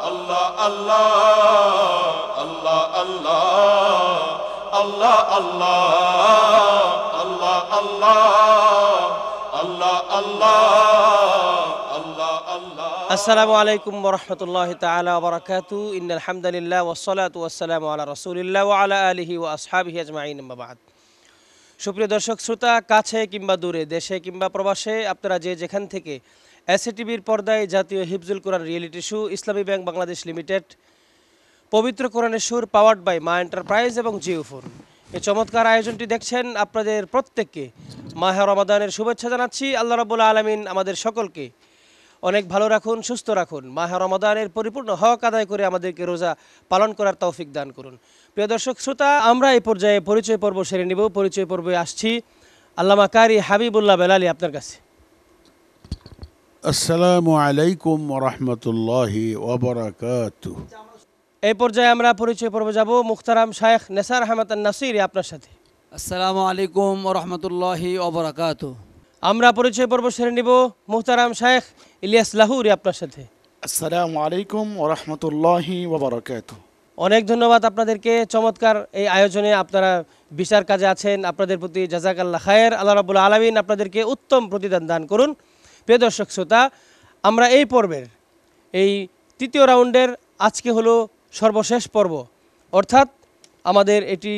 আল্লাহ আল্লাহ আল্লাহ আল্লাহ আল্লাহ আল্লাহ আল্লাহ আল্লাহ আল্লাহ আল্লাহ আল্লাহ আল্লাহ। আসসালামু আলাইকুম ওয়া রাহমাতুল্লাহি তাআলা ওয়া বারাকাতুহু। ইন্নাল হামদালিল্লাহ ওয়াস সালাতু ওয়াস সালামু আলা রাসূলিল্লাহ ওয়া আলা আলিহি ওয়া আসহাবিহি আজমাইন, আম্মা বা'দ। সুপ্রিয় দর্শক শ্রোতা, কাছে কিংবা দূরে, দেশে কিংবা প্রবাসে, আপনারা যে যেখান থেকে এসএটিভির পর্দায় জাতীয় হিফজুল কোরআন রিয়েলিটি শো ইসলামী ব্যাংক বাংলাদেশ লিমিটেড পবিত্র কোরআনের সুর পাওয়ার্ড বাই মা এন্টারপ্রাইজ এবং জিওফোন এই চমৎকার আয়োজনটি দেখছেন, আপনাদের প্রত্যেককে মাহে রমাদানের শুভেচ্ছা জানাচ্ছি। আল্লাহ রাব্বুল আলামিন আমাদের সকলকে অনেক ভালো রাখুন, সুস্থ রাখুন, মাহে রমাদানের পরিপূর্ণ হক আদায় করে আমাদেরকে রোজা পালন করার তৌফিক দান করুন। প্রিয় দর্শক শ্রোতা, আমরা এই পর্যায়ে পরিচয় পর্ব সেরে নিব। পরিচয় পর্বে আসছি আল্লামা কারি হাবিবুল্লাহ বেলালী আপনার কাছে। আসসালামু আলাইকুম ওয়া রাহমাতুল্লাহি ওয়া বারাকাতুহু। এই পর্যায়ে আমরা পরিচয় পর্বে যাব মুখতারাম শায়েখ নেসার আহমদ নাসিরি আপনার সাথে। আসসালামু আলাইকুম ওয়া রাহমাতুল্লাহি ওয়া বারাকাতুহু। আমরা পরিচয় পর্ব সেরে নিব মুহতারাম শায়েখ ইলিয়াস লাহুরি আপনার সাথে। আসসালামু আলাইকুম ওয়া রাহমাতুল্লাহি ওয়া বারাকাতুহু। অনেক ধন্যবাদ আপনাদেরকে। চমৎকার এই আয়োজনে আপনারা বিচার কাজে আছেন, আপনাদের প্রতি জাযাকাল্লাহ খায়ের। আল্লাহ রাব্বুল আলামিন আপনাদেরকে উত্তম প্রতিদান দান করুন। প্রিয় দর্শক শ্রোতা, আমরা এই পর্বের এই তৃতীয় রাউন্ডের আজকে হলো সর্বশেষ পর্ব, অর্থাৎ আমাদের এটি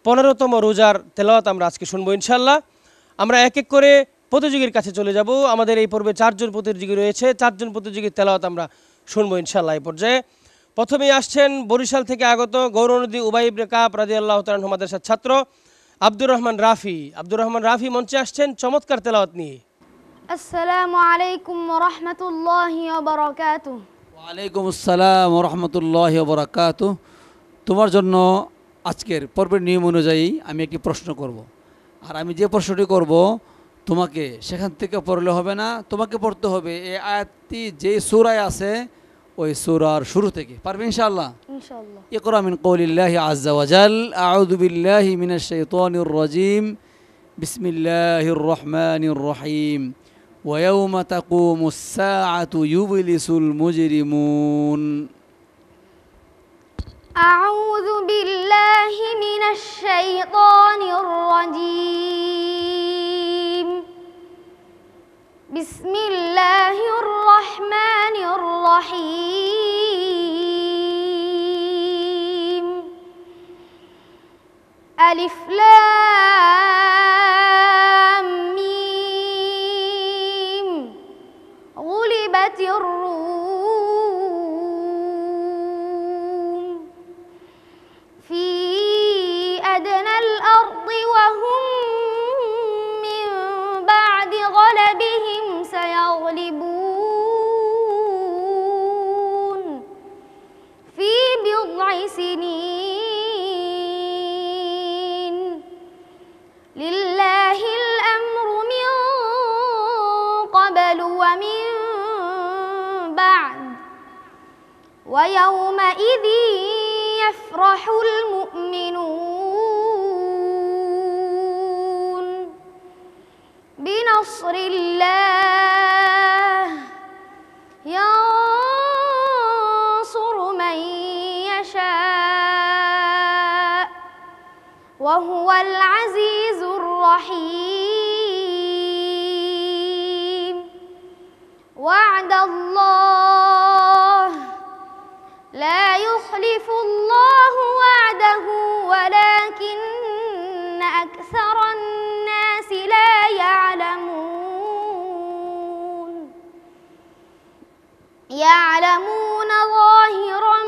15তম রোজার তেলাওয়াত আমরা আজকে শুনবো ইনশাআল্লাহ। আমরা এক এক করে প্রতিযোগীর কাছে চলে যাব। আমাদের এই পর্বে 4 জন প্রতিযোগী রয়েছে, 4 জন প্রতিযোগীর তেলাওয়াত আমরা শুনবো ইনশাআল্লাহ এই পর্যায়ে। প্রথমেই আসছেন বরিশাল থেকে আগত গৌরনদী উবাই ইবনে কাব রাদিয়াল্লাহু তাআলা আনহু মাদ্রাসার ছাত্র আব্দুর রহমান রাফি। আব্দুর রহমান রাফি মঞ্চে আসছেন চমৎকার তেলাওয়াত নিয়ে। আসসালামু আলাইকুম ওয়া রাহমাতুল্লাহি ওয়া বারাকাতুহু। ওয়া আলাইকুম আসসালাম ওয়া রাহমাতুল্লাহি ওয়া বারাকাতুহু। তোমার জন্য আজকের পর্বের নিয়ম অনুযায়ী আমি একটি প্রশ্ন করব, আর আমি যে প্রশ্নটি করব তোমাকে সেখান থেকে পড়লে হবে না, তোমাকে পড়তে হবে এই আয়াতটি যে সূরায় আছে ওই সূরার শুরু থেকে। পারবে ইনশাআল্লাহ? ইনশাআল্লাহ। ইকরা মিন কওলিল্লাহি আযজা ওয়া জাল, আউযু বিল্লাহি মিনাশ শাইতানির রাজীম, বিসমিল্লাহির রহমানির রহিম, ওয়া ইয়াওমা তাকুমুস সাআতু ইউবলিসুল মুজরিমুন। আউযু বিল্লাহি মিনাশ শাইতানির রাজীম, বিসমিল্লাহির রহমানির রহিম, আলিফ লাম মিম, গুলিবাতির রুম, ফি আদনাল আরদি ওয়া হুম মিন বা'দি গলাবিহিম সায়াগলিবুন ফি বিদ'i সিনিন লিল্লাহিল আমরু মিন ক্বাবলু ওয়া মিন বা'দ ওয়া ইয়াওমাইযিন ইয়াফরাহুল মুমিনুন বিনাসরিল্লাহ ইয়ানসুরু মান ইয়াশা ওয়া হুয়াল আজিজুর রহিম। ওয়া'দাল্লাহ لا يخلف الله وعده ولكن أكثر الناس لا يعلمون يعلمون ظاهرا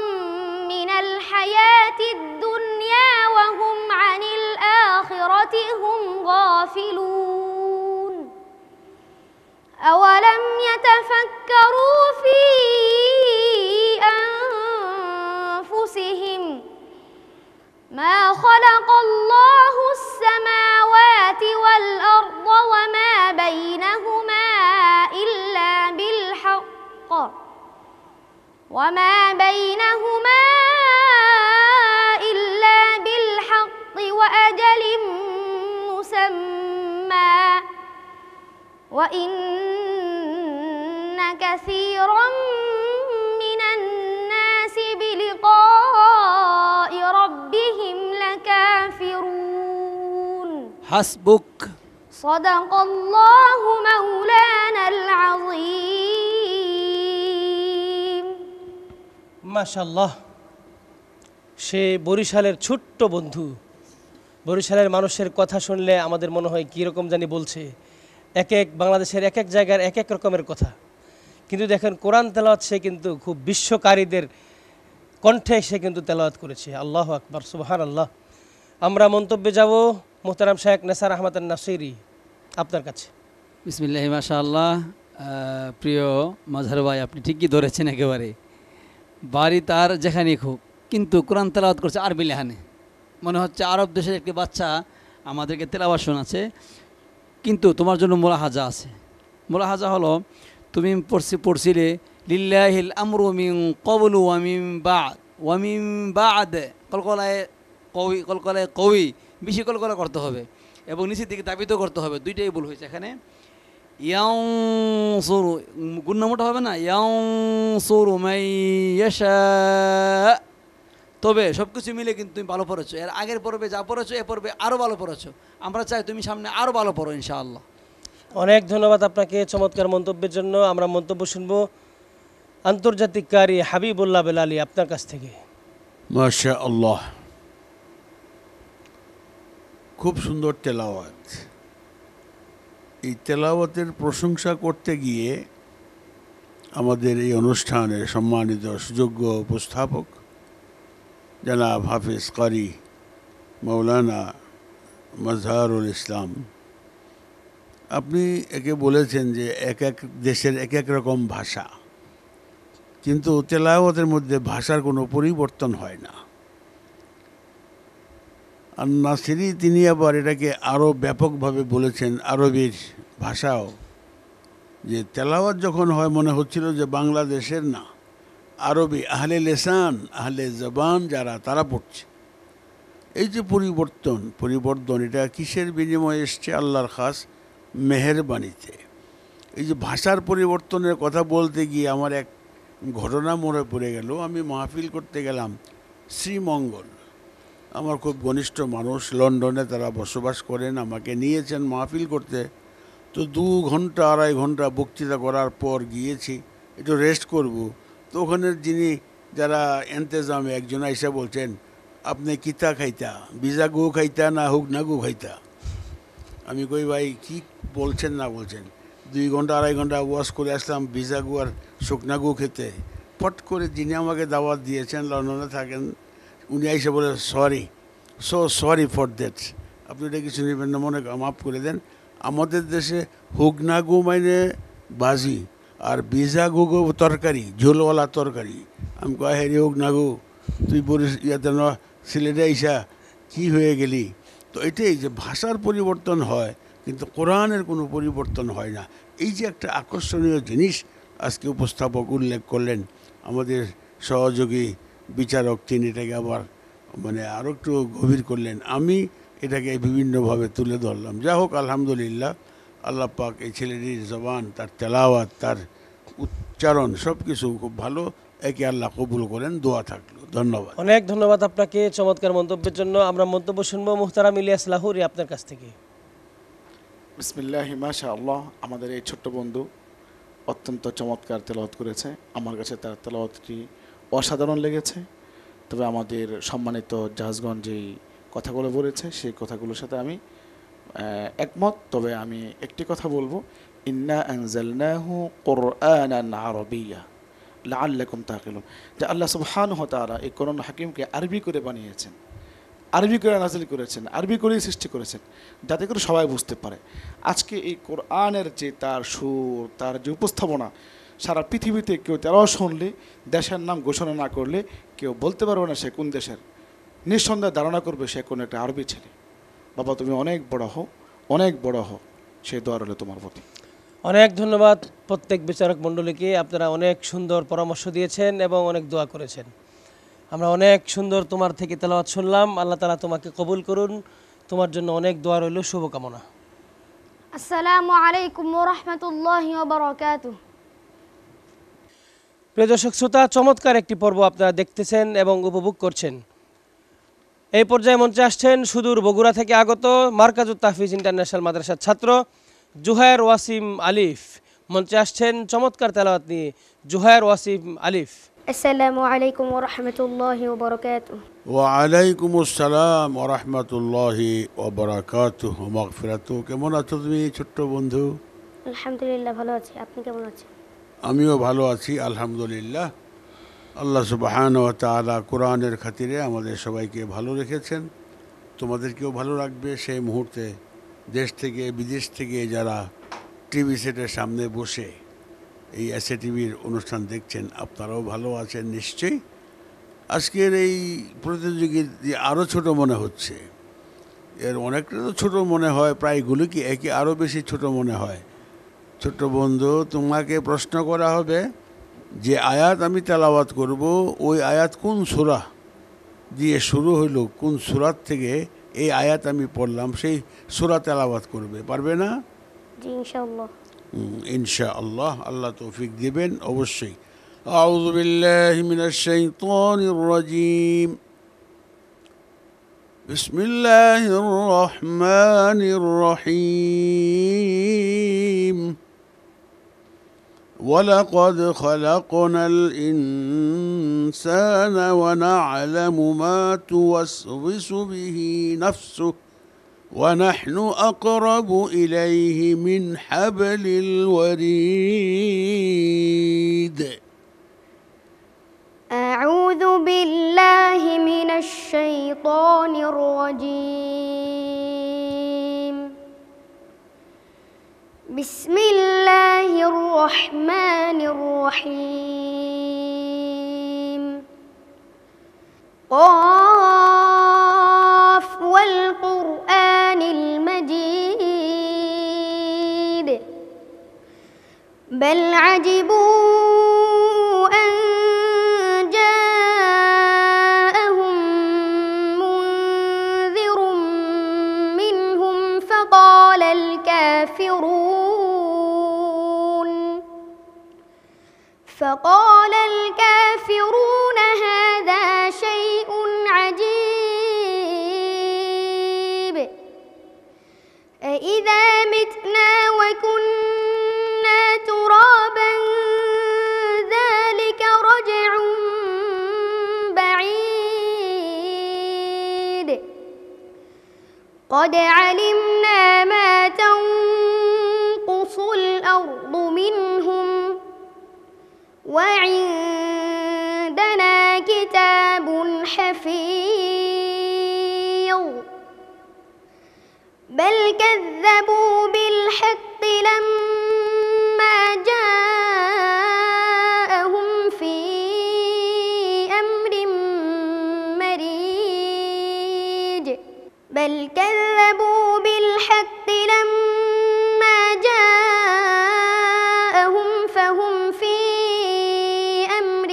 من الحياة الدنيا وهم عن الآخرة هم غافلون أولم يتفكروا في أنفسهم ما خلق الله السماوات والأرض وما بينهما إلا بالحق وأجل مسمى وإن كثيرا হাসবুক। صدق الله مولانا العظيم। মাশাআল্লাহ, সে বরিশালের ছোট্ট বন্ধু। বরিশালের মানুষের কথা শুনলে আমাদের মনে হয় কীরকম জানি বলছে, এক এক বাংলাদেশের এক এক জায়গার এক এক রকমের কথা। কিন্তু দেখেন কোরআন তেলাওয়াত সে কিন্তু খুব বিশ্বকারীদের কণ্ঠে সে কিন্তু তেলাওয়াত করেছে। আল্লাহু আকবার, সুবহানাল্লাহ। আমরা মন্তব্যে যাব মোহতারাম শায়েখ নেসার আহমদ নাসিরি, আপনার কাছে। বিসমিল্লাহি মাশাআল্লাহ। প্রিয় মাজহার ভাই, আপনি ঠিকই ধরেছেন একেবারে। বাড়ি তার যেখানেই হোক, কিন্তু কোরআন তেলাওয়াত করছে আরবি লেহানে। মনে হচ্ছে আরব দেশের একটি বাচ্চা আমাদেরকে তেলাওয়াত শোনাচ্ছে। কিন্তু তোমার জন্য মুলাহাজা আছে। মুলাহাজা হলো, তুমি পড়ছিলে লিল্লাহিল আমরু মিন ক্বাবলু ওয়া মিন বা'দ। কলকলায় কওয়ি, বেশি কলকলা করতে হবে এবং নিচের দিকে দাবিত করতে হবে। দুইটাই ভুল হয়েছে এখানে। ইয়ানসুরু গুণনামোটা হবে না, ইয়ানসুরু মাইয়াশা। তবে সব কিছু মিলে কিন্তু তুমি ভালো পড়েছো। এর আগের পর্বে যা পড়েছো এ পর্বে আরও ভালো পড়েছো। আমরা চাই তুমি সামনে আরও ভালো পড়ো ইনশাআল্লাহ। অনেক ধন্যবাদ আপনাকে চমৎকার মন্তব্যের জন্য। আমরা মন্তব্য শুনবো আন্তর্জাতিক কারি হাবিবুল্লাহ বেলালী, আপনার কাছ থেকে। মাশাআল্লাহ, খুব সুন্দর তেলাওয়াত। এই তেলাওয়াতের প্রশংসা করতে গিয়ে আমাদের এই অনুষ্ঠানের সম্মানিত সুযোগ্য উপস্থাপক জনাব হাফিজ কারি মৌলানা মাজহারুল ইসলাম, আপনি একে বলেছেন যে এক এক দেশের এক এক রকম ভাষা, কিন্তু তেলাওয়াতের মধ্যে ভাষার কোনো পরিবর্তন হয় না। আর নাসিরি তিনি আবার এটাকে আরও ব্যাপকভাবে বলেছেন আরবির ভাষাও, যে তেলাওয়াত যখন হয় মনে হচ্ছিল যে বাংলাদেশের না, আরবি আহলে লেসান আহলে জবান যারা তারা পড়ছে। এই যে পরিবর্তন এটা কিসের বিনিময়ে এসছে? আল্লাহর খাস মেহেরবানিতে। এই যে ভাষার পরিবর্তনের কথা বলতে গিয়ে আমার এক ঘটনা মনে পড়ে গেল। আমি মাহফিল করতে গেলাম শ্রীমঙ্গল, আমার খুব ঘনিষ্ঠ মানুষ, লন্ডনে তারা বসবাস করেন, আমাকে নিয়েছেন মাহফিল করতে। তো 2 ঘন্টা 2.5 ঘন্টা বক্তৃতা করার পর গিয়েছি একটু রেস্ট করব। তো ওখানের যিনি যারা এন্তেজামে একজন আইসা বলছেন, আপনি কিতা খাইতা, বিজা গু খাইতা না হুক না গু খাইতা? আমি কই ভাই কি বলছেন না বলছেন? 2 ঘন্টা 2.5 ঘন্টা ওয়াশ করে আসলাম ভিজা গু আর শুকনা গু খেতে। পট করে যিনি আমাকে দাওয়াত দিয়েছেন, লন্ডনে থাকেন, উনি এসে বলে সরি ফর দ্যাট, আপনি এটা কিছু নেবেন না, মনে মাফ করে দেন। আমাদের দেশে হুগনা গু মানে বাজি আর ভিজা গু তরকারি, ঝোলওয়ালা তরকারি। আমি কয় হ্যাঁ রে হুগনা গু, তুই বলিস ইয়াতে ন সিলেটে আইসা কী হয়ে গেলি? তো এটাই যে ভাষার পরিবর্তন হয় কিন্তু কোরআনের কোনো পরিবর্তন হয় না। এই যে একটা আকর্ষণীয় জিনিস আজকে উপস্থাপক উল্লেখ করলেন, আমাদের সহযোগী বিচারক তিনি এটাকে আবার আরও একটু গভীর করলেন। আমি এটাকে বিভিন্নভাবে তুলে ধরলাম। যা হোক, আলহামদুলিল্লাহ, আল্লাহ পাক এই ছেলেটির জবান, তার তেলাওয়াত, তার উচ্চারণ সব কিছু খুব ভালো। একে আল্লাহ কবুল করেন, দোয়া থাকলো। ধন্যবাদ। অনেক ধন্যবাদ আপনাকে চমৎকার মন্তব্যের জন্য। আমরা মন্তব্য শুনবো মুহতারাম ইলিয়াস লাহুরি, আপনার কাছ থেকে। বিসমিল্লাহি মাশাআল্লাহ। আমাদের এই ছোট্ট বন্ধু অত্যন্ত চমৎকার তেলাওয়াত করেছে। আমার কাছে তার তেলাওয়াতটি অসাধারণ লেগেছে। তবে আমাদের সম্মানিত জাহাজগঞ্জ যেই কথাগুলো বলেছে সেই কথাগুলোর সাথে আমি একমত। তবে আমি একটি কথা বলবো, ইন্না আনজালনাহু কুরআনান আরাবিয়্যা লাআল্লাকুম তাকিলুন, যে আল্লাহ সুবহানাহু ওয়া তাআলা এই কোরআন হাকিমকে আরবি করে বানিয়েছেন, আরবি করে নাজিল করেছেন, আরবি করেই সৃষ্টি করেছেন, যাতে করে সবাই বুঝতে পারে। আজকে এই কোরআনের যে তার সুর, তার যে উপস্থাপনা, সারা পৃথিবীতে কেউ তেলাওয়াত শুনলে, দেশের নাম ঘোষণা না করলে কেউ বলতে পারবে না সে কোন দেশের। নিঃসন্দেহে ধারণা করবে সে কোনো একটা আরবি ছেলে। বাবা তুমি অনেক বড় হও, অনেক বড় হও, সেই দোয়া রইল তোমার প্রতি। অনেক ধন্যবাদ প্রত্যেক বিচারক মণ্ডলীকে। আপনারা অনেক সুন্দর পরামর্শ দিয়েছেন এবং অনেক দোয়া করেছেন। আমরা অনেক সুন্দর তোমার থেকে তেলাওয়াত শুনলাম। আল্লাহ তাআলা তোমাকে কবুল করুন। তোমার জন্য অনেক দোয়া রইল, শুভকামনা। আসসালামু আলাইকুম ওয়া রাহমাতুল্লাহি ওয়া বারাকাতুহু। প্রিয় দর্শক শ্রোতা, চমৎকার একটি পর্ব আপনারা দেখতেছেন এবং উপভোগ করছেন। এই পর্যায়ে মঞ্চে আসছেন সুদূর বগুড়া থেকে আগত মার্কাজুত তাহফিজ ইন্টারন্যাশনাল মাদ্রাসার ছাত্র জুহায়ের ওয়াসিম আলিফ। মঞ্চে আসছেন চমৎকার তেলাওয়াত নিয়ে জুহায়ের ওয়াসিম আলিফ। আসসালামু আলাইকুম ওয়া রাহমাতুল্লাহি ওয়া বারাকাতুহু। ওয়ালাইকুম আসসালাম ওয়া রাহমাতুল্লাহি ওয়া বারাকাতুহু ওয়া মাগফিরাতুহু। কেমন আছো তুমি ছোট্ট বন্ধু? আলহামদুলিল্লাহ ভালো আছি, আপনি কেমন আছেন? আমিও ভালো আছি আলহামদুলিল্লাহ। আল্লাহ সুবহানাহু ওয়া তাআলা কোরআনের খাতিরে আমাদের সবাইকে ভালো রেখেছেন, তোমাদেরকেও ভালো রাখবে। সেই মুহূর্তে দেশ থেকে বিদেশ থেকে যারা টিভি সেটের সামনে বসে এই এসএ টিভির অনুষ্ঠান দেখছেন, আপনারাও ভালো আছেন নিশ্চয়ই। আজকের এই প্রতিযোগী আরও ছোট মনে হচ্ছে, এর অনেকটা তো ছোটো মনে হয়, প্রায়গুলো কি একে আরও বেশি ছোট মনে হয়। ছোট্ট বন্ধু, তোমাকে প্রশ্ন করা হবে যে আয়াত আমি তেলাওয়াত করব, ওই আয়াত কোন সূরা দিয়ে শুরু হইল, কোন সূরার থেকে এই আয়াত আমি পড়লাম, সেই সূরা তেলাওয়াত করবে। পারবে না? জি ইনশাআল্লাহ। ইনশাআল্লাহ, আল্লাহ তৌফিক দিবেন অবশ্যই। আউযু বিল্লাহি মিনাশ শাইতানির রাজীম। বিসমিল্লাহির রহমানির রহিম। ولقد خلقنا الإنسان ونعلم ما توسوس به نفسه ونحن أقرب إليه من حبل الوريد. أعوذ بالله من الشيطان الرجيم. بسم الله الرحمن الرحيم. قاف والقرآن المجيد بل عجبوا أن جاءهم منذر منهم فقال الكافرون هذا شيء عجيب أإذا متنا وكنا ترابا ذلك رجع بعيد قد علمنا ما تنقص الأرض منهم وعندنا كتاب حفيظ بل كذبوا بالحق لما جاءهم في أمر مريج بل كذبوا بالحق لما جاءهم فهم في أمر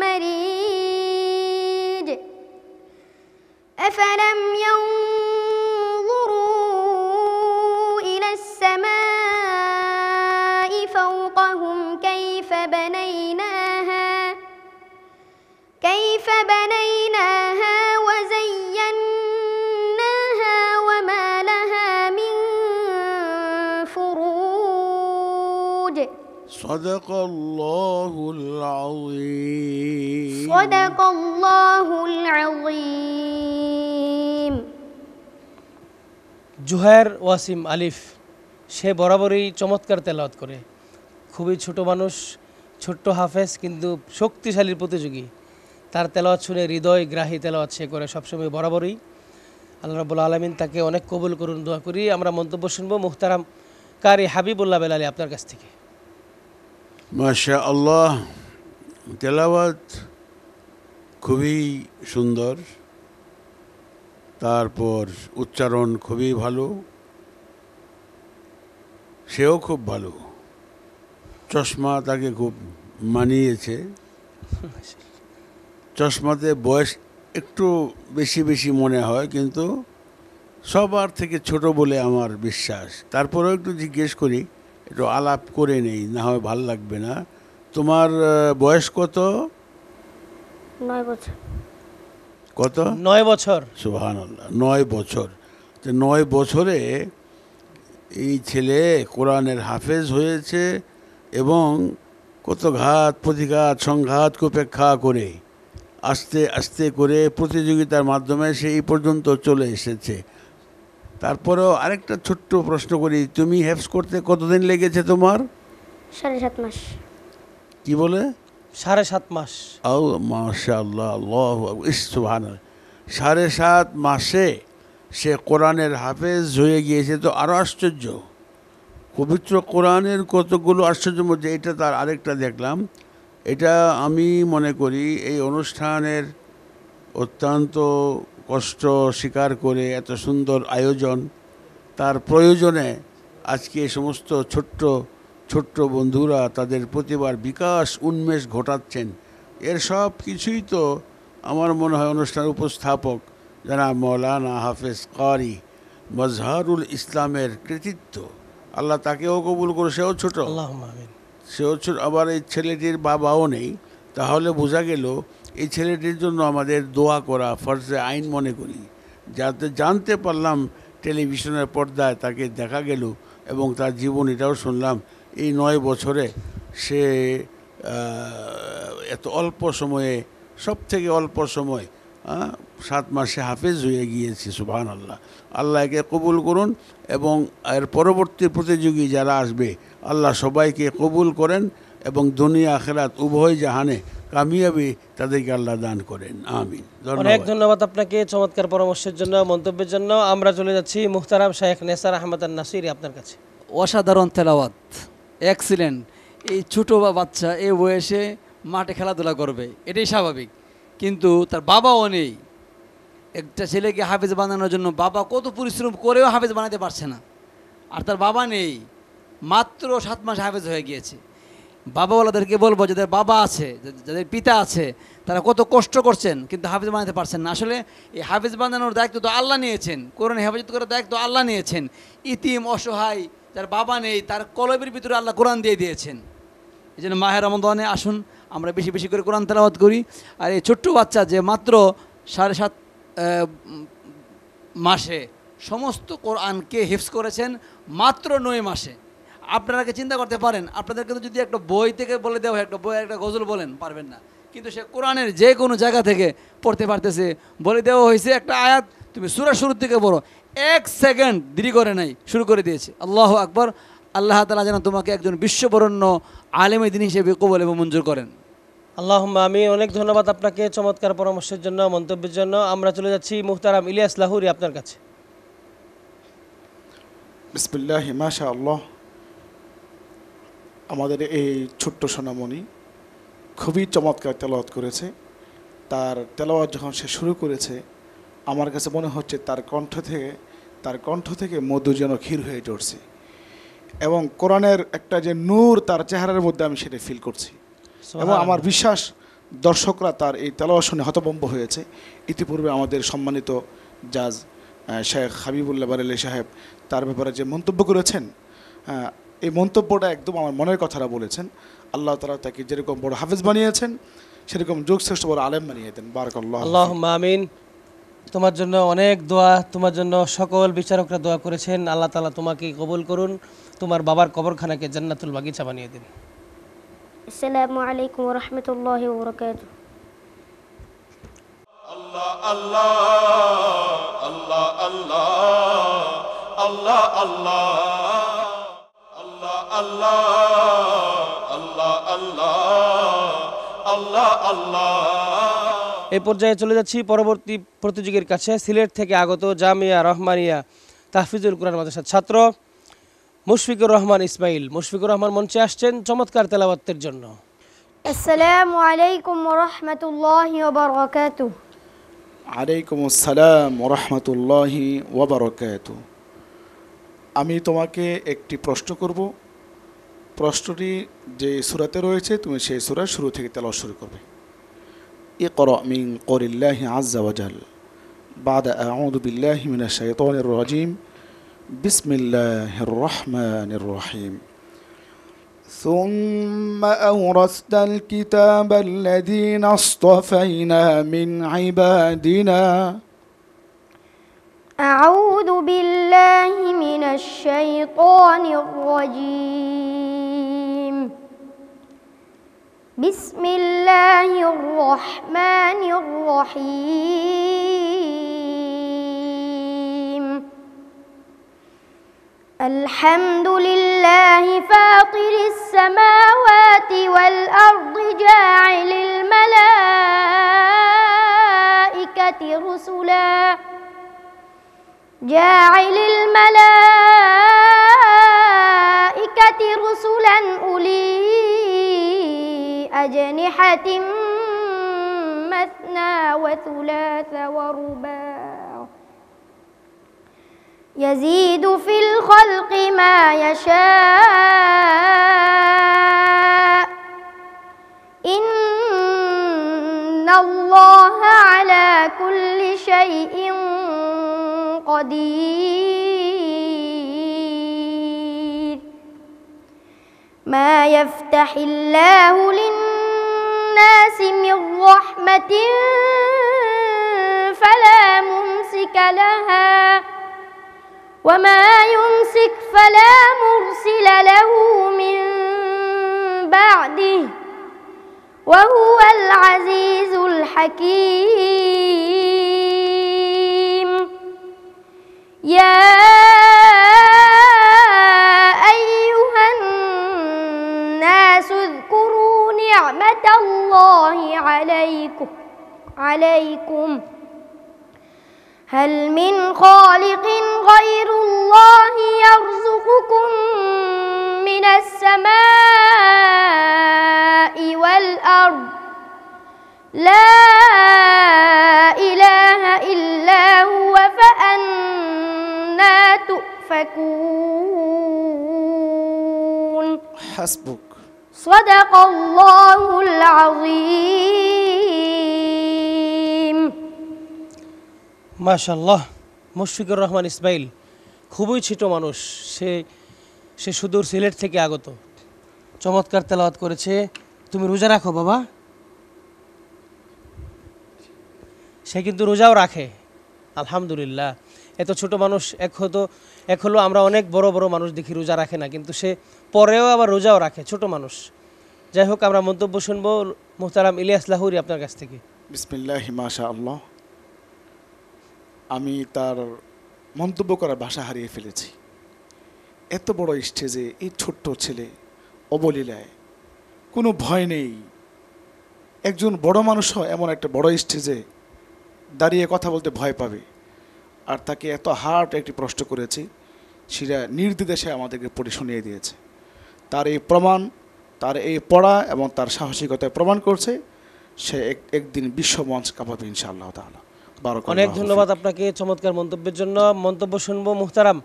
مريج أفلم ينظروا إلى السماء فوقهم كيف بنيناها وزيناها وما لها من فروج صدق الله العظيم. صدق الله العظيم. জুহায়ের ওয়াসিম আলিফ, সে বরাবরই চমৎকার তেলাওয়াত করে। খুবই ছোট মানুষ, ছোট্ট হাফেজ, কিন্তু শক্তিশালী প্রতিযোগী। তার তেলাওয়াত শুনে হৃদয় গ্রাহী তেলাওয়াত সে করে সবসময় বরাবরই। আল্লাহ রাব্বুল আলামিন তাকে অনেক কবুল করুন, দোয়া করি। আমরা মন্তব্য শুনবো মুহতারাম কারি হাবিবুল্লাহ বেলালী আপনার কাছ থেকে। মাশাআল্লাহ, তেলাওয়াত খুবই সুন্দর, তারপর উচ্চারণ খুবই ভালো, সেও খুব ভালো। চশমা তাকে খুব মানিয়েছে। চশমাতে বয়স একটু বেশি বেশি মনে হয়, কিন্তু সবার থেকে ছোট বলে আমার বিশ্বাস। তারপরেও একটু জিজ্ঞেস করি, একটু আলাপ করে নেই, না হয় ভাল লাগবে না। তোমার বয়স কত? 9 বছর। কত? 9 বছর। সুবহানাল্লাহ, 9 বছর। তো 9 বছরে এই ছেলে কোরআনের হাফেজ হয়েছে এবং কত ঘাত প্রতিঘাত সংঘাতকে উপেক্ষা করে আস্তে আস্তে করে প্রতিযোগিতার মাধ্যমে সে এই পর্যন্ত চলে এসেছে। তারপরেও আরেকটা ছোট্ট প্রশ্ন করি, তুমি হেফজ করতে কতদিন লেগেছে তোমার? 7.5 মাস। কি বলে? 7.5 মাস। মাশাআল্লাহ, আল্লাহু আকবার, সুবহানাল্লাহ। 7.5 মাসে সে কোরআনের হাফেজ হয়ে গিয়েছে। তো আরও আশ্চর্য, পবিত্র কোরআনের কতগুলো আশ্চর্যের মধ্যে এটা তার আরেকটা দেখলাম। এটা আমি মনে করি এই অনুষ্ঠানের অত্যন্ত কষ্ট স্বীকার করে এত সুন্দর আয়োজন, তার প্রয়োজনে আজকে এই সমস্ত ছোট্ট ছোট্ট বন্ধুরা তাদের প্রতিভার বিকাশ উন্মেষ ঘটাচ্ছেন। এর সব কিছুই তো আমার মনে হয় অনুষ্ঠানের উপস্থাপক যারা মৌলানা হাফেজ কারি মজহারুল ইসলামের কৃতিত্ব। আল্লাহ তাকেও কবুল করে, সেও ছোট, আল্লাহুম্মা আমিন। সেও ছোট। আবার এই ছেলেটির বাবাও নেই, তাহলে বোঝা গেল এই ছেলেটির জন্য আমাদের দোয়া করা ফরজে আইন মনে করি। যাতে জানতে পারলাম টেলিভিশনের পর্দায় তাকে দেখা গেল এবং তার জীবনীটাও শুনলাম। এই 9 বছরে সে এত অল্প সময়ে, সব থেকে অল্প সময় 7 মাসে হাফেজ হয়ে গিয়েছে। সুবহানাল্লাহ, আল্লাহ একে কবুল করুন এবং এর পরবর্তী প্রতিযোগী যারা আসবে আল্লাহ সবাইকে কবুল করেন এবং দুনিয়া আখিরাত উভয় জাহানে কামিয়াবি তাদেরকে আল্লাহ দান করেন, আমিন। অনেক ধন্যবাদ আপনাকে চমৎকার পরামর্শের জন্য, মন্তব্যের জন্য। আমরা চলে যাচ্ছি মুহতারাম শাইখ নেসার আহমদ আন-নাসিরি আপনার কাছে। অসাধারণ তেলাওয়াত, এক্সিলেন্ট। এই ছোটো বাচ্চা এই বয়সে মাঠে খেলাধুলা করবে, এটাই স্বাভাবিক, কিন্তু তার বাবাও নেই। একটা ছেলেকে হাফেজ বানানোর জন্য বাবা কত পরিশ্রম করেও হাফেজ বানাতে পারছে না, আর তার বাবা নেই, মাত্র 7 মাস হাফেজ হয়ে গিয়েছে। বাবাওয়ালাদেরকে বলবো, যাদের বাবা আছে, যাদের পিতা আছে, তারা কত কষ্ট করছেন কিন্তু হাফেজ বানাতে পারছেন না। আসলে এই হাফেজ বানানোর দায়িত্ব তো আল্লাহ নিয়েছেন, কোরআন হেফাজত করার দায়িত্ব আল্লাহ নিয়েছেন। ইতিম অসহায় যার বাবা নেই, তার কলবের ভিতরে আল্লাহ কোরআন দিয়ে দিয়েছেন। এই জন্য মাহে রমজানে আসুন আমরা বেশি বেশি করে কোরআন তেলাওয়াত করি। আর এই ছোট্ট বাচ্চা যে মাত্র 7.5 মাসে সমস্ত কোরআনকে হিফজ করেছেন, মাত্র 9 মাসে। আপনারা কি চিন্তা করতে পারেন, আপনাদেরকে তো যদি একটা বই থেকে বলে দেওয়া হয়, একটা বই একটা গজল বলেন, পারবেন না, কিন্তু সে কোরআনের যে কোনো জায়গা থেকে পড়তে পারতেছে। বলে দেওয়া হয়েছে একটা আয়াত, তুমি সূরা শুরু থেকে পড়ো, 1 সেকেন্ড দেরি করে নাই, শুরু করে দিয়েছে। আল্লাহু আকবার। আল্লাহ তাআলা যেন তোমাকে একজন বিশ্ববরণ্য আলেমে দ্বীন হিসেবে কবুল এবং মঞ্জুর করেন। আল্লাহুম্মা আমিন। অনেক ধন্যবাদ আপনাকে চমৎকার পরামর্শের জন্য, মন্তব্যের জন্য। আমরা চলে যাচ্ছি মুহতারাম ইলিয়াস লাহুরি আপনার কাছে। বিসমিল্লাহ, মাশাআল্লাহ। আমাদের এই ছোট্ট সোনামণি খুবই চমৎকার তেলাওয়াত করেছে। তার তেলাওয়াত যখন সে শুরু করেছে, আমার কাছে মনে হচ্ছে তার কণ্ঠ থেকে মধু যেন ক্ষীর হয়ে চড়ছে এবং কোরআনের একটা যে নূর তার চেহারার মধ্যে আমি সেটা ফিল করছি। এবং আমার বিশ্বাস দর্শকরা তার এই তেলাওয়াত শুনে হতভম্ব হয়েছে। ইতিপূর্বে আমাদের সম্মানিত জাজ শেখ হাবিবুল্লাহ বারেলি সাহেব তার ব্যাপারে যে মন্তব্য করেছেন, এই মন্তব্যটা একদম আমার মনের কথাটা বলেছেন। আল্লাহ তাআলা তাকে যেরকম বড় হাফেজ বানিয়েছেন, সেরকম যুগশ্রেষ্ঠ বড় আলেম বানিয়ে দেন। বারাকাল্লাহ। আল্লাহুম্মা আমিন। তোমার জন্য অনেক দোয়া, তোমার জন্য সকল বিচারকরা দোয়া করেছেন। আল্লাহ তাআলা তোমাকে কবুল করুন, তোমার বাবার কবরখানাকে জান্নাতুল বাগিচা বানিয়ে দিন। আসসালামু আলাইকুম ওয়া রাহমাতুল্লাহি ওয়া বারাকাতুহু। আল্লাহ আল্লাহ আল্লাহ আল্লাহ আল্লাহ আল্লাহ আল্লাহ আল্লাহ আল্লাহ আল্লাহ আল্লাহ আল্লাহ। এই পর্যায়ে চলে যাচ্ছি পরবর্তী প্রতিযোগীর কাছে। সিলেট থেকে আগত জামিয়া রহমানিয়া তাহফিজুল কোরআন মাদ্রাসার ছাত্র মুশফিকুর রহমান ইসমাইল। মুশফিকুর রহমান মঞ্চে আসছেন চমৎকার তেলাওয়াতের জন্য। আসসালামু আলাইকুম ওয়া রাহমাতুল্লাহি ওয়া বারাকাতুহু। আলাইকুম আসসালাম ওয়া রাহমাতুল্লাহি ওয়া বারাকাতুহু। আমি তোমাকে একটি প্রশ্ন করব। প্রশ্নটি যে সূরাতে রয়েছে তুমি সেই সূরার শুরু থেকে তেলাওয়াত শুরু করবে। ইকরা মিন কওলিল্লাহি আযজা ওয়া জাল বাদা আউযু বিল্লাহি মিনাশ শাইতানির রাজীম বিসমিল্লাহির রহমানির রহিম। ثم أورثنا الكتاب الذين اصطفينا من عبادنا أعوذ بالله من الشيطان الرجيم بسم الله الرحمن الرحيم الحمد لله فاطر السماوات والأرض جاعل الملائكة رسلا أولي أجنحة مثنى وثلاث ورباع يزيد في الخلق ما يشاء إن الله على كل شيء قدير ما يفتح الله للناس من رحمة فلا ممسك لها وما يمسك فلا مرسل له من بعده وهو العزيز الحكيم يا أيها الناس اذكروا نعمة الله عليكم هل من خالق غير الله يرزقكم من السماء والأرض لا إله إلا هو فأنى تؤفكون حسبك صدق الله العظيم মাশাআল্লাহ, মুশফিকুর রহমান ইসমাইল খুবই ছোট মানুষ। সে সুদূর সিলেট থেকে আগত, চমৎকার তেলাওয়াত করেছে। তুমি রোজা রাখো বাবা? সে কিন্তু রোজাও রাখে, আলহামদুলিল্লাহ। এত ছোট মানুষ। এক হলো আমরা অনেক বড় বড় মানুষ দেখি রোজা রাখে না, কিন্তু সে পরেও আবার রোজাও রাখে, ছোট মানুষ। যাই হোক, আমরা মন্তব্য শুনবো মুহতারাম ইলিয়াস লাহুরি আপনার কাছ থেকে। বিসমিল্লাহ মাশা আল্লাহ। আমি তার মন্তব্য করার ভাষা হারিয়ে ফেলেছি। এত বড় স্টেজে এই ছোট্ট ছেলে অবলীলায়, কোনো ভয় নেই। একজন বড় মানুষও এমন একটা বড় স্টেজে দাঁড়িয়ে কথা বলতে ভয় পাবে। আর তাকে এত হার্ড একটি প্রশ্ন করেছি, সেটা নির্দ্বিধায় আমাদেরকে পড়ে শুনিয়ে দিয়েছে। তার এই প্রমাণ, তার এই পড়া এবং তার সাহসিকতায় প্রমাণ করছে সে একদিন বিশ্ব মঞ্চ কাঁপাবে ইনশাআল্লাহ তাআলা। অনেক ধন্যবাদ আপনাকে চমৎকার মন্তব্যের জন্য। মন্তব্য শুনবো মুহতারাম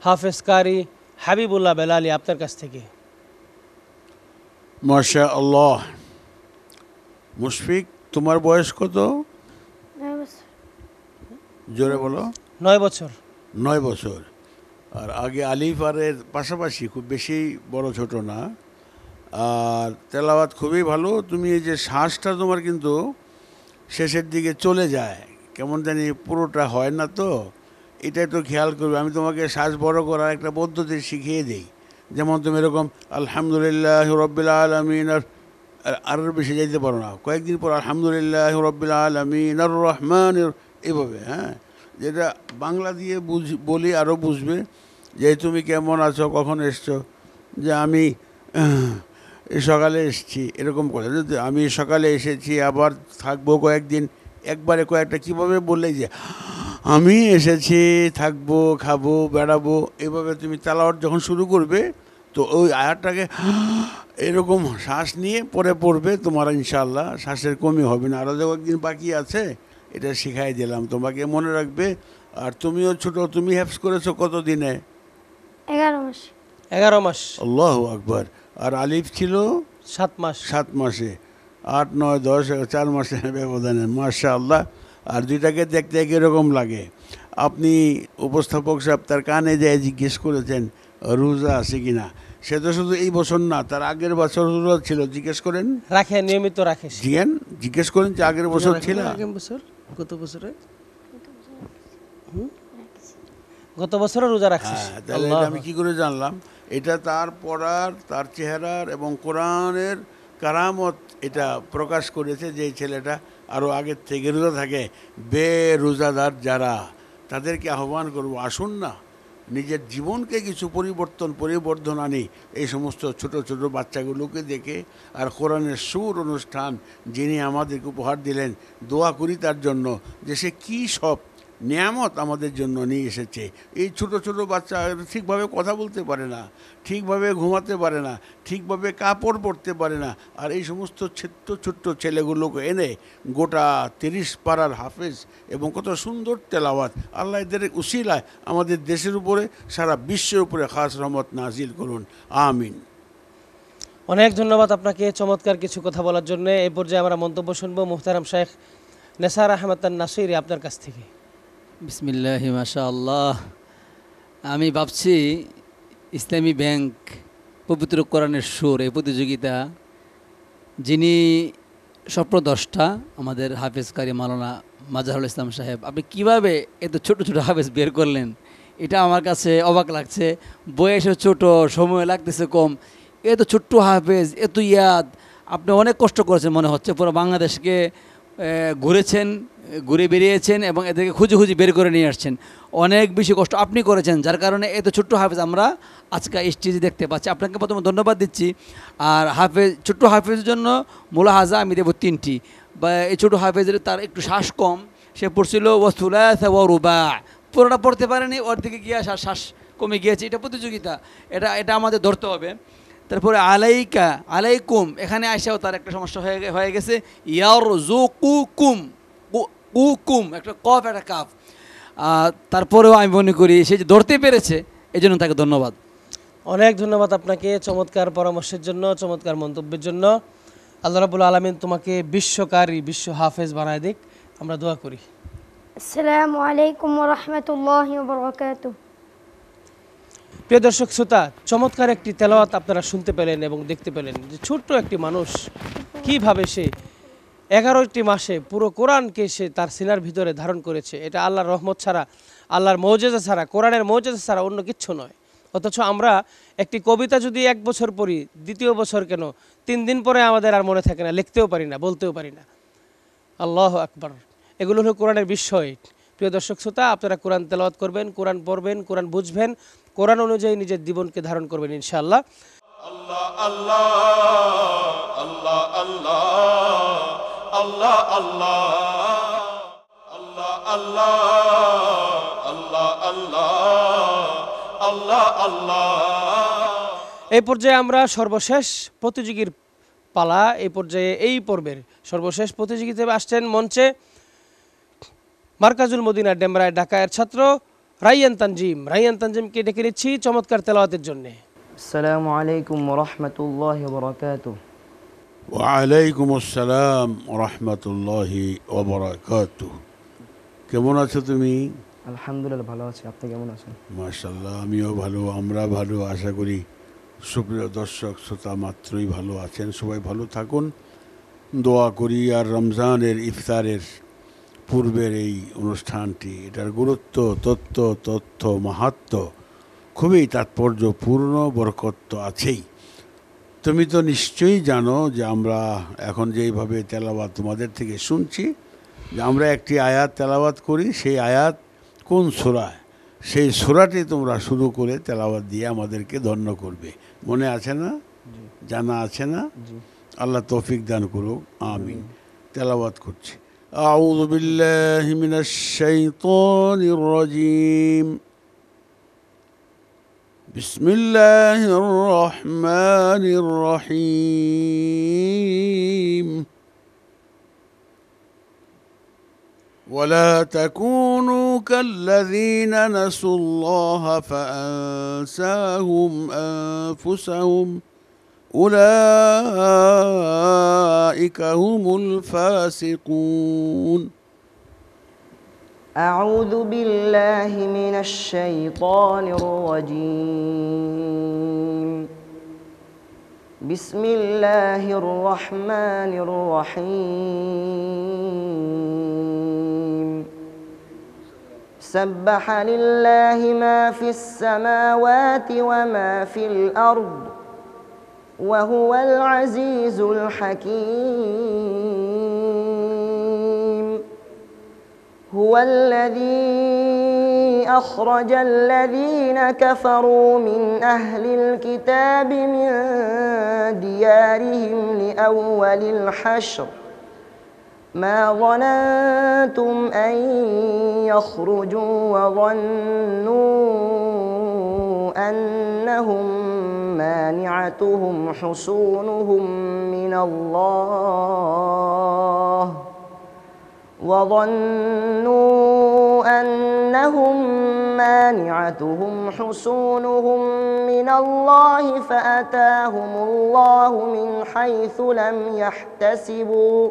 হাফেজ কারি হাবিবুল্লাহ বেলালি আপনার কাছ থেকে। মাশাআল্লাহ। মুশফিক, তোমার বয়স কত? জোরে বলো। 9 বছর। 9 বছর। আর আগে আলিফ আর এর পাশাপাশি, খুব বেশি বড় ছোট না। আর তেলাওয়াত খুবই ভালো। তুমি এই যে শ্বাসটা তোমার কিন্তু শেষের দিকে চলে যায়, কেমন জানি পুরোটা হয় না, তো এটা একটু খেয়াল করবে। আমি তোমাকে শ্বাস বড় করার একটা পদ্ধতি শিখিয়ে দিই। যেমন তুমি এরকম আলহামদুলিল্লাহ রাব্বিল আলামিন, আর বেশি যাইতে পারো না, কয়েকদিন পর আলহামদুলিল্লাহ রাব্বিল আলামিন আর রহমান, এভাবে। হ্যাঁ, যেটা বাংলা দিয়ে বলি আরও বুঝবে যে তুমি কেমন আছো, কখন এসছো। যে আমি সকালে এসেছি, এরকম করে আমি সকালে এসেছি, আবার থাকবো কয়েকদিন, একবারে কয়েকটা কীভাবে বললে যে আমি এসেছি, থাকবো, খাবো, বেড়াবো, এভাবে তুমি তেলাওয়াত যখন শুরু করবে তো ওই আয়াতটাকে এরকম শ্বাস নিয়ে পরে পড়বে, তোমার ইনশাআল্লাহ শ্বাসের কমই হবে না। আরও যে কয়েকদিন বাকি আছে, এটা শিখাই দিলাম তোমাকে, মনে রাখবে। আর তুমিও ছোট, তুমি হেফজ করেছো কত দিনে? 11 মাস। 11 মাস। আল্লাহু আকবার। আর আলিফ ছিল 7 মাস। 7 মাসে, 8, 9, 10, 4 মাসের ব্যবধানে। মাশাআল্লাহ। আর দুইটাকে দেখতে কীরকম লাগে? আপনি উপস্থাপক সাহেব তার কানে যায় জিজ্ঞেস করেছেন রোজা আছে কি না, সে তো শুধু এই বছর না, তার আগের বছর ছিল। জিজ্ঞেস করেন, রাখে, নিয়মিত রাখে সে। জিজ্ঞেস করেন যে আগের বছর ছিল। আগের বছর, গত বছরে, গত বছরও রোজা রাখছে সে। তাহলে এটা আমি কি করে জানলাম? এটা তার পড়ার, তার চেহারার এবং কোরআনের কারামত এটা প্রকাশ করেছে যে এই ছেলেটা আরও আগের থেকে রোজা থাকে। বেরোজাদার যারা, তাদেরকে আহ্বান করব, আসুন না নিজের জীবনকে কিছু পরিবর্তন আনি এই সমস্ত ছোট ছোট বাচ্চাগুলোকে দেখে। আর কোরআনের সুর অনুষ্ঠান যিনি আমাদেরকে উপহার দিলেন, দোয়া করি তার জন্য যে সে কী সব নিয়ামত আমাদের জন্য নিয়ে এসেছে। এই ছোট ছোট বাচ্চা ঠিকভাবে কথা বলতে পারে না, ঠিকভাবে ঘুমাতে পারে না, ঠিকভাবে কাপড় পরতে পারে না, আর এই সমস্ত ছোট্ট ছোট্ট ছেলেগুলোকে এনে গোটা 30 পাড়ার হাফেজ এবং কত সুন্দর তেলাওয়াত, আল্লাহ এদের উসিলায় আমাদের দেশের উপরে, সারা বিশ্বের উপরে খাস রহমত নাজিল করুন, আমিন। অনেক ধন্যবাদ আপনাকে চমৎকার কিছু কথা বলার জন্য। এই পর্যায়ে আমরা মন্তব্য শুনবো মুহতারাম শেখ নেসার আহমেদ নাসিরি আপনার কাছ থেকে। বিসমিল্লাহি মাশাআল্লাহ। আমি ভাবছি ইসলামী ব্যাংক পবিত্র কোরআনের সুর এই প্রতিযোগিতা যিনি স্বপ্নদ্রষ্টা আমাদের হাফেজ কারি মাওলানা মাজহারুল ইসলাম সাহেব, আপনি কিভাবে এত ছোট ছোট হাফেজ বের করলেন, এটা আমার কাছে অবাক লাগছে। বয়সে ছোট, সময় লাগতেছে কম, এত ছোট্ট হাফেজ, এত ইয়াদ। আপনি অনেক কষ্ট করেছেন মনে হচ্ছে, পুরো বাংলাদেশকে ঘুরেছেন, ঘুরে বেরিয়েছেন এবং এদেরকে খুঁজে খুঁজে বের করে নিয়ে আসছেন। অনেক বেশি কষ্ট আপনি করেছেন, যার কারণে এত ছোট্ট হাফেজ আমরা আজকে স্টেজে দেখতে পাচ্ছি। আপনাকে প্রথমে ধন্যবাদ দিচ্ছি। আর ছোট্ট হাফেজের জন্য মুলাহাজা আমি দেবো 3টি। বা এই ছোটো হাফেজের তার একটু শ্বাস কম, সে পড়ছিল ওয়াসুলাসা ওয়া রুবা, পুরোটা পড়তে পারেনি, ওর দিকে গিয়ে শ্বাস কমে গিয়েছে। এটা প্রতিযোগিতা, এটা আমাদের ধরতে হবে। তারপরে আলাইকা আলাইকুম, এখানে আইসাও তার একটা সমস্যা হয়ে গেছে। ইয়ারযুকুকুম, কুকুম একটা কফ একটা কাফ। তারপরেও আমি মনে করি সে যে ধরতে পেরেছে, এই জন্য তাকে ধন্যবাদ। অনেক ধন্যবাদ আপনাকে চমৎকার পরামর্শের জন্য, চমৎকার মন্তব্যের জন্য। আল্লাহ রাব্বুল আলামিন তোমাকে বিশ্বকারী, বিশ্ব হাফেজ বানায় দিক, আমরা দোয়া করি। আসসালামু আলাইকুম ওয়া রাহমাতুল্লাহি ওয়া বারাকাতুহু। প্রিয় দর্শক শ্রোতা, চমৎকার একটি তেলাওয়াত আপনারা শুনতে পেলেন এবং দেখতে পেলেন যে ছোট্ট একটি মানুষ কিভাবে সে 11টি মাসে পুরো কোরআনকে সে তার সিনার ভিতরে ধারণ করেছে। এটা আল্লাহর রহমত ছাড়া, আল্লাহর মৌজেজা ছাড়া, কোরআনের মৌজেজা ছাড়া অন্য কিচ্ছু নয়। অথচ আমরা একটি কবিতা যদি 1 বছর পড়ি, দ্বিতীয় বছর কেন 3 দিন পরে আমাদের আর মনে থাকে না, লিখতেও পারি না, বলতেও পারি না। আল্লাহু আকবার। এগুলো হলো কোরআনের বিষয়। প্রিয় দর্শক শ্রোতা, আপনারা কোরআন তেলাওয়াত করবেন, কোরআন পড়বেন, কোরআন বুঝবেন, কোরআন অনুযায়ী নিজের জীবনকে ধারণ করবেন ইনশাআল্লাহ। আল্লাহ আল্লাহ আল্লাহ আল্লাহ আল্লাহ আল্লাহ আল্লাহ আল্লাহ আল্লাহ আল্লাহ আল্লাহ আল্লাহ। এই পর্যায়ে আমরা সর্বশেষ প্রতিযোগীর পালা। এই পর্যায়ে এই পর্বের সর্বশেষ প্রতিযোগী হিসেবে আসছেন মঞ্চে মার্কাজুল মদিনা ডেমরায় ঢাকার ছাত্র রাইয়ান তানজিম। রাইয়ান তানজিমকে ডেকে নিচ্ছি চমৎকার তেলাওয়াতের জন্য। আসসালামু আলাইকুম ওয়া রাহমাতুল্লাহি ওয়া বারাকাতুহু। ওয়া আলাইকুম আসসালাম ওয়া রাহমাতুল্লাহি ওয়া বারাকাতুহু। কেমন আছো তুমি? আলহামদুলিল্লাহ ভালো আছি, আপনি কেমন আছেন? মাশাআল্লাহ, আমিও ভালো, আমরা ভালো, আশা করি সুপ্রিয় দর্শক শ্রোতা মাত্রই ভালো আছেন। সবাই ভালো থাকুন, দোয়া করি। আর রমজানের ইফতারের পূর্বের এই অনুষ্ঠানটি, এটার গুরুত্ব, তথ্য মাহাত্ম্য খুবই তাৎপর্যপূর্ণ, বরকত তো আছেই। তুমি তো নিশ্চয়ই জানো যে আমরা এখন যেইভাবে তেলাওয়াত তোমাদের থেকে শুনছি, যে আমরা একটি আয়াত তেলাওয়াত করি, সেই আয়াত কোন সূরায়, সেই সূরাটি তোমরা শুরু করে তেলাওয়াত দিয়ে আমাদেরকে ধন্য করবে। মনে আছে না? জানা আছে না? আল্লাহ তৌফিক দান করুক, আমিন। তেলাওয়াত করছি। আউযু বিল্লাহি মিনাশ শাইতানির রাজীম। বিসমিল্লাহির রহমানির রহিম। ولا تكونوا كالذين نسوا الله فأنساهم أنفسهم أولئك هم الفاسقون. أعوذ بالله من الشيطان الرجيم. بسم الله الرحمن الرحيم سبح لله ما في السماوات وما في الأرض وهو العزيز الحكيم هو الذي أخرج الذين كفروا من أهل الكتاب من ديارهم لأول الحشر ما ظننتم أن يخرجوا وظنوا أنهم مانعتهم حصونهم من الله فأتاهم الله من حيث لم يحتسبوا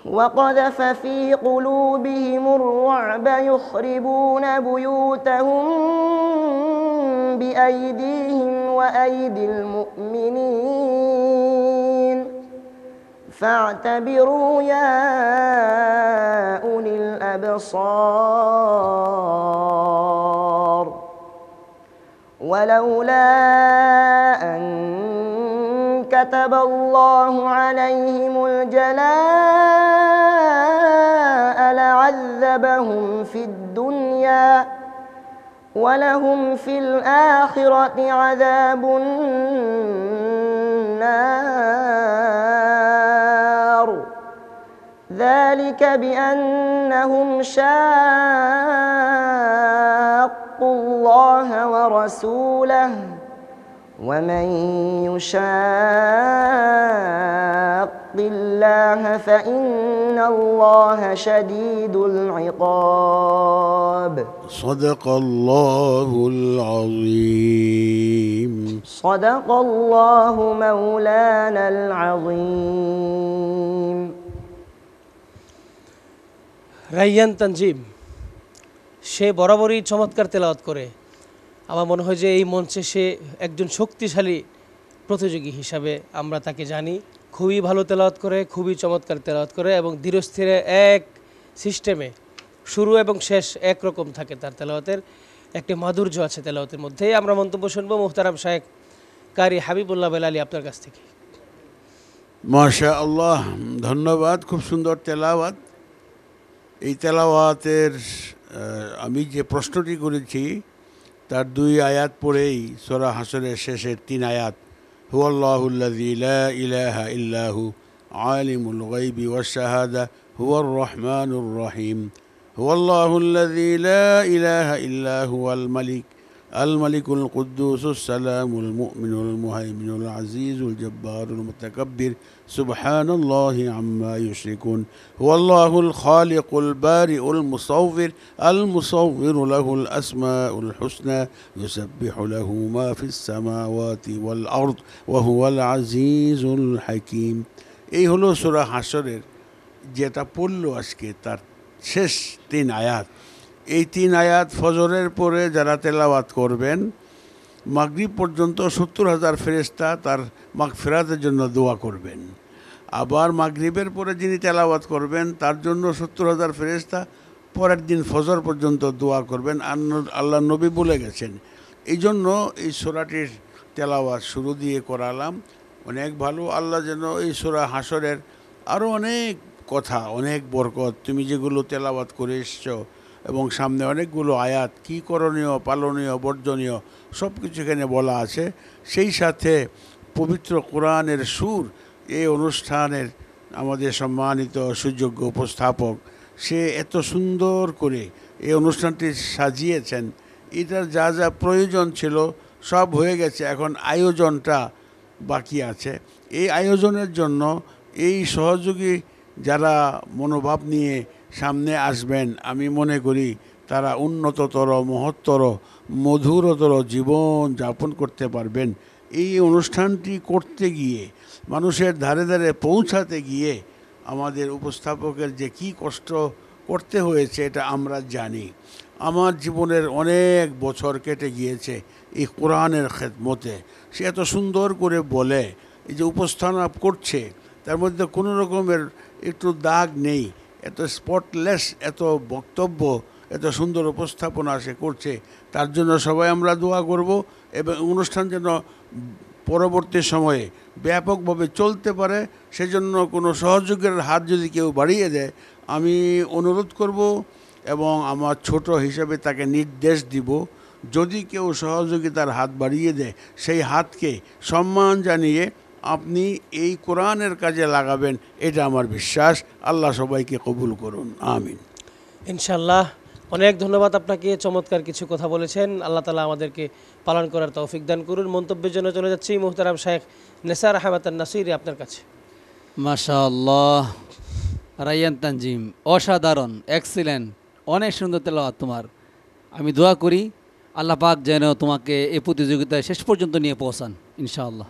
وقذف في قلوبهم الرعب يخربون بيوتهم بأيديهم وأيدي المؤمنين فاعتبروا يا أولي الأبصار ولولا أن كتب الله عليهم الجلاء لعذبهم في الدنيا ولهم في الآخرة عذاب النار ذلك بأنهم شاقوا الله ورسوله ومن يشاق الله فإن الله شديد العقاب صدق الله العظيم صدق الله مولانا العظيم রাইয়ান তানজিম সে বরাবরই চমৎকার তেলাওয়াত করে। আমার মনে হয় যে এই মঞ্চে সে একজন শক্তিশালী প্রতিযোগী হিসাবে আমরা তাকে জানি। খুবই ভালো তেলাওয়াত করে, খুবই চমৎকার তেলাওয়াত করে এবং ধীরস্থিরে এক সিস্টেমে শুরু এবং শেষ একরকম থাকে। তার তেলাওয়াতের একটি মাধুর্য আছে তেলাওয়াতের মধ্যে। আমরা মন্তব্য শুনবো মুহতারাম শায়েখ কারি হাবিবুল্লাহ বেলালী আপনার কাছ থেকে। মাশাআল্লাহ, ধন্যবাদ। খুব সুন্দর তেলাওয়াত। এই তেলাওয়াতের আমি যে প্রশ্নটি করেছি তার 2 আয়াত পড়েই সূরা হাসরের শেষের 3 আয়াত, হুয়াল্লাহুল্লাযী লা ইলাহা ইল্লাহু আলিমুল গায়বি ওয়াশ শাহাদা হুয়ার রহমানুর রহিম, হুয়াল্লাহুল্লাযী লা ইলাহা ইল্লা হুয়াল মালিক الملك القدوس السلام المؤمن المهيمن العزيز الجبار المتكبر سبحان الله عما يشركون هو الله الخالق البارئ المصور له الأسماء الحسنى يسبح له ما في السماوات والأرض وهو العزيز الحكيم। এই হলো সূরা হাসরের যেটা পড়লো আজকে, তার শেষ 3 আয়াত। এই 3 আয়াত ফজরের পরে যারা তেলাওয়াত করবেন মাগরিব পর্যন্ত 70,000 ফেরেশতা তার মাগফিরাতের জন্য দোয়া করবেন। আবার মাগরিবের পরে যিনি তেলাওয়াত করবেন তার জন্য 70,000 ফেরেশতা পরের দিন ফজর পর্যন্ত দোয়া করবেন। আল্লাহ নবী বলে গেছেন। এই জন্য এই সূরাটির তেলাওয়াত শুরু দিয়ে করালাম। অনেক ভালো। আল্লাহ যেন এই সূরা হাসরের আরও অনেক কথা, অনেক বরকত তুমি যেগুলো তেলাওয়াত করে এসছো এবং সামনে অনেকগুলো আয়াত কী করণীয়, পালনীয়, বর্জনীয় সব কিছু এখানে বলা আছে। সেই সাথে পবিত্র কোরআনের সুর এই অনুষ্ঠানের আমাদের সম্মানিত সুযোগ্য উপস্থাপক সে এত সুন্দর করে এই অনুষ্ঠানটি সাজিয়েছেন। এটার যা যা প্রয়োজন ছিল সব হয়ে গেছে, এখন আয়োজনটা বাকি আছে। এই আয়োজনের জন্য এই সহযোগী যারা মনোভাব নিয়ে সামনে আসবেন আমি মনে করি তারা উন্নততর, মহত্তর, মধুরতর জীবন যাপন করতে পারবেন। এই অনুষ্ঠানটি করতে গিয়ে, মানুষের ধারে ধারে পৌঁছাতে গিয়ে আমাদের উপস্থাপকের যে কি কষ্ট করতে হয়েছে এটা আমরা জানি। আমার জীবনের অনেক বছর কেটে গিয়েছে এই কোরআনের খেদমতে। সে এত সুন্দর করে বলে, এই যে উপস্থাপনা করছে তার মধ্যে কোনো রকমের একটু দাগ নেই, এত স্পটলেস, এত বক্তব্য, এত সুন্দর উপস্থাপনা সে করছে। তার জন্য সবাই আমরা দোয়া করব এবং অনুষ্ঠান যেন পরবর্তী সময়ে ব্যাপকভাবে চলতে পারে সেজন্য কোনো সহযোগের হাত যদি কেউ বাড়িয়ে দেয় আমি অনুরোধ করব এবং আমার ছোট হিসেবে তাকে নির্দেশ দিব, যদি কেউ সহযোগিতার হাত বাড়িয়ে দেয় সেই হাতকে সম্মান জানিয়ে আপনি এই কোরআনের কাজে লাগাবেন, এটা আমার বিশ্বাস। আল্লাহ সবাইকে কবুল করুন, আমিন। ইনশাল্লাহ। অনেক ধন্যবাদ আপনাকে, চমৎকার কিছু কথা বলেছেন। আল্লাহ তাআলা আমাদেরকে পালন করার তৌফিক দান করুন। মন্তব্যের জন্য চলে যাচ্ছি মুহতারাম শায়েখ নেসার আহমেদ নাসিরি আপনার কাছে। মাশাআল্লাহ, রায়্যান তানজিম, অসাধারণ, এক্সিলেন্ট, অনেক সুন্দর তেলাওয়াত তোমার। আমি দোয়া করি আল্লাহ পাক যেন তোমাকে এই প্রতিযোগিতায় শেষ পর্যন্ত নিয়ে পৌঁছান ইনশাআল্লাহ।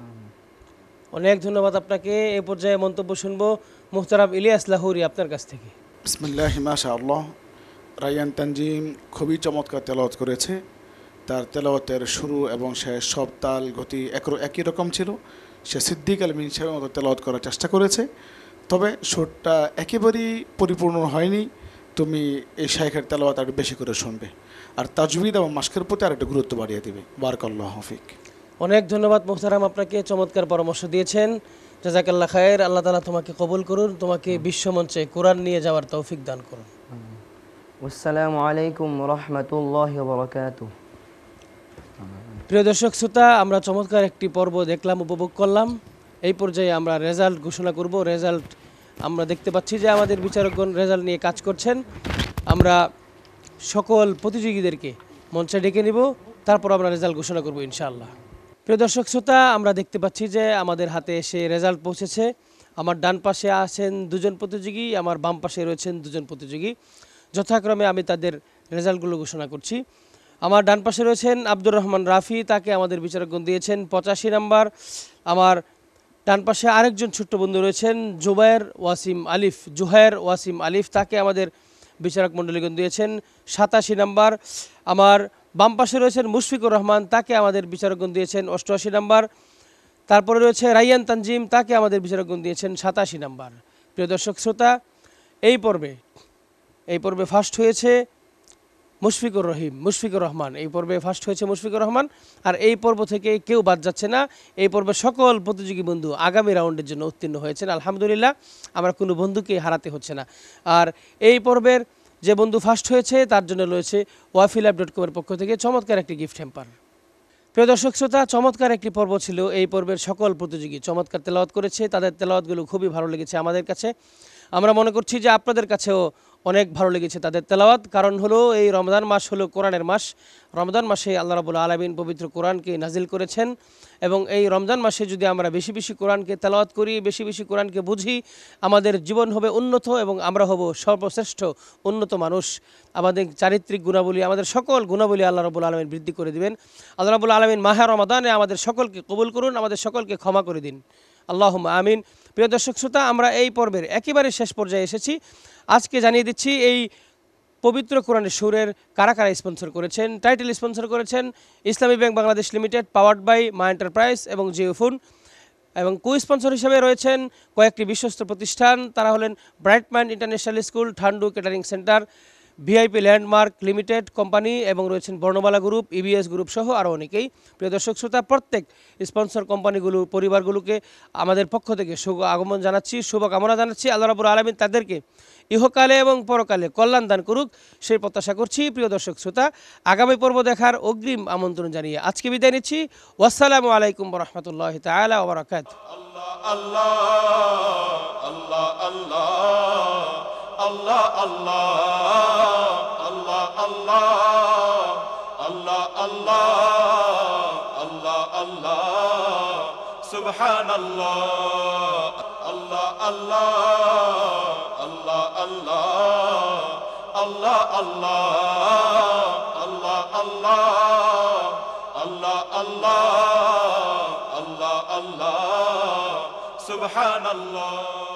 অনেক ধন্যবাদ আপনাকে। এ পর্যায়ে মন্তব্য শুনবো মুহতারাম ইলিয়াস লাহুরি আপনার কাছ থেকে। বিসমিল্লাহি মাশাআল্লাহ। রায়্যান তানজিম খুবই চমৎকার তেলাওয়াত করেছে। তার তেলাওয়াতের শুরু এবং শেষ সব তাল গতি একই রকম ছিল। সে সিদ্দিক আল মিন সাহেবের মতো তেলাওয়াত করার চেষ্টা করেছে, তবে সুরটা একেবারেই পরিপূর্ণ হয়নি। তুমি এই শাইখের তেলাওয়াত আরও বেশি করে শুনবে, আর তাজবিদ এবং মাস্কের প্রতি আর একটু গুরুত্ব বাড়িয়ে দেবে। বারাকাল্লাহু ফিক। অনেক ধন্যবাদ মুহতারাম, আপনাকে চমৎকার পরামর্শ দিয়েছেন। জাযাকাল্লাহ খায়ের। আল্লাহ তাআলা তোমাকে কবুল করুন, তোমাকে বিশ্বমঞ্চে কোরআন নিয়ে যাওয়ার তৌফিক দান করুন। আসসালামু আলাইকুম রহমতুল্লাহি ওয়া বারাকাতুহু। প্রিয় দর্শক শ্রোতা, আমরা চমৎকার একটি পর্ব দেখলাম, উপভোগ করলাম। এই পর্যায়ে আমরা রেজাল্ট ঘোষণা করব। রেজাল্ট আমরা দেখতে পাচ্ছি যে আমাদের বিচারকগণ রেজাল্ট নিয়ে কাজ করছেন। আমরা সকল প্রতিযোগীদেরকে মঞ্চে ডেকে নিব, তারপর আমরা রেজাল্ট ঘোষণা করব ইনশাআল্লাহ। প্রিয় দর্শক শ্রোতা, আমরা দেখতে পাচ্ছি যে আমাদের হাতে এসে রেজাল্ট পৌঁছেছে। আমার ডান পাশে আছেন দুজন প্রতিযোগী, আমার বাম পাশে রয়েছেন দুজন প্রতিযোগী। যথাক্রমে আমি তাদের রেজাল্টগুলো ঘোষণা করছি। আমার ডান পাশে রয়েছেন আব্দুর রহমান রাফি, তাকে আমাদের বিচারকগণ দিয়েছেন 85 নাম্বার। আমার ডান পাশে আরেকজন ছোট্ট বন্ধু রয়েছেন জুহায়ের ওয়াসিম আলিফ, তাকে আমাদের বিচারক মণ্ডলীগণ দিয়েছেন 87 নাম্বার। আমার বাম পাশে রয়েছেন মুশফিকুর রহমান, তাকে আমাদের বিচারকগণ দিয়েছেন 88 নাম্বার। তারপরে রয়েছে রায়্যান তানজিম, তাকে আমাদের বিচারকগণ দিয়েছেন 87 নাম্বার। প্রিয় দর্শক শ্রোতা, এই পর্বে ফার্স্ট হয়েছে মুশফিকুর রহমান। এই পর্বে ফার্স্ট হয়েছে মুশফিকুর রহমান। আর এই পর্ব থেকে কেউ বাদ যাচ্ছে না। এই পর্বে সকল প্রতিযোগী বন্ধু আগামী রাউন্ডের জন্য উত্তীর্ণ হয়েছেন আলহামদুলিল্লাহ। আমরা কোনো বন্ধুকে হারাতে হচ্ছে না। আর এই পর্বের যে বন্ধু ফার্স্ট হয়েছে তার জন্য রয়েছে wafilab.com এর পক্ষ থেকে চমৎকার একটি গিফট হ্যাম্পার। প্রিয় দর্শক শ্রোতা, চমৎকার একটি পর্ব ছিল। এই পর্বের সকল প্রতিযোগী চমৎকার তেলাওয়াত করেছে, তাদের তেলাওয়াতগুলো খুবই ভালো লেগেছে আমাদের কাছে। আমরা মনে করছি যে আপনাদের কাছেও অনেক ভালো লেগেছে তাদের তেলাওয়াত। কারণ হলো এই রমজান মাস হলো কোরআনের মাস। রমজান মাসে আল্লাহ রাব্বুল আলামিন পবিত্র কোরআনকে নাজিল করেছেন, এবং এই রমজান মাসে যদি আমরা বেশি বেশি কোরআনকে তেলাওয়াত করি, বেশি বেশি কোরআনকে বুঝি, আমাদের জীবন হবে উন্নত এবং আমরা হব সর্বশ্রেষ্ঠ উন্নত মানুষ। আমাদের চারিত্রিক গুণাবলী, আমাদের সকল গুণাবলী আল্লাহ রাব্বুল আলামিন বৃদ্ধি করে দিবেন। আল্লাহ রাব্বুল আলামিন মাহে রমাদানে আমাদের সকলকে কবুল করুন, আমাদের সকলকে ক্ষমা করে দিন, আল্লাহুম্মা আমিন। প্রিয় দর্শক শ্রোতা, আমরা এই পর্বের একেবারে শেষ পর্যায়ে এসেছি। আজকে জানিয়ে দিচ্ছি এই পবিত্র কোরআনের সুরের কারা কারা স্পন্সর করেছেন। টাইটেল স্পন্সর করেছেন Islami Bank Bangladesh Limited, powered by Ma Enterprise এবং জিওফোন। এবং কো স্পন্সর হিসেবে রয়েছেন কয়েকটি বিশ্বস্ত প্রতিষ্ঠান। তারা হলেন bright mind international school, Thandu catering centre, VIP landmark limited company, এবং রয়েছেন বর্ণমালা গ্রুপ, ইবিএস গ্রুপ সহ আরও অনেকেই। প্রিয় দর্শক শ্রোতা, প্রত্যেক স্পন্সর কোম্পানিগুলো পরিবারগুলোকে আমাদের পক্ষ থেকে শুভ আগমন জানাচ্ছি, শুভকামনা জানাচ্ছি। আল্লাহ রাব্বুল আলামিন তাদেরকে ইহকালে এবং পরকালে কল্যাণ দান করুক সেই প্রত্যাশা করছি। প্রিয় দর্শক শ্রোতা, আগামী পর্ব দেখার অগ্রিম আমন্ত্রণ জানিয়ে আজকে বিদায় নিচ্ছি। ওয়াসসালামু আলাইকুম ওয়া রাহমাতুল্লাহি তাআলা ওয়া বারাকাতুহু। আল্লাহ আল্লাহ আল্লাহ আল্লাহ আল্লাহ আল্লাহ আল্লাহ আল্লাহ আল্লাহ আল্লাহ আল্লাহ সুবহানাল্লাহ আল্লাহ আল্লাহ আল্লাহ আল্লাহ আল্লাহ আল্লাহ আল্লাহ আল্লাহ আল্লাহ আল্লাহ আল্লাহ আল্লাহ সুবহানাল্লাহ।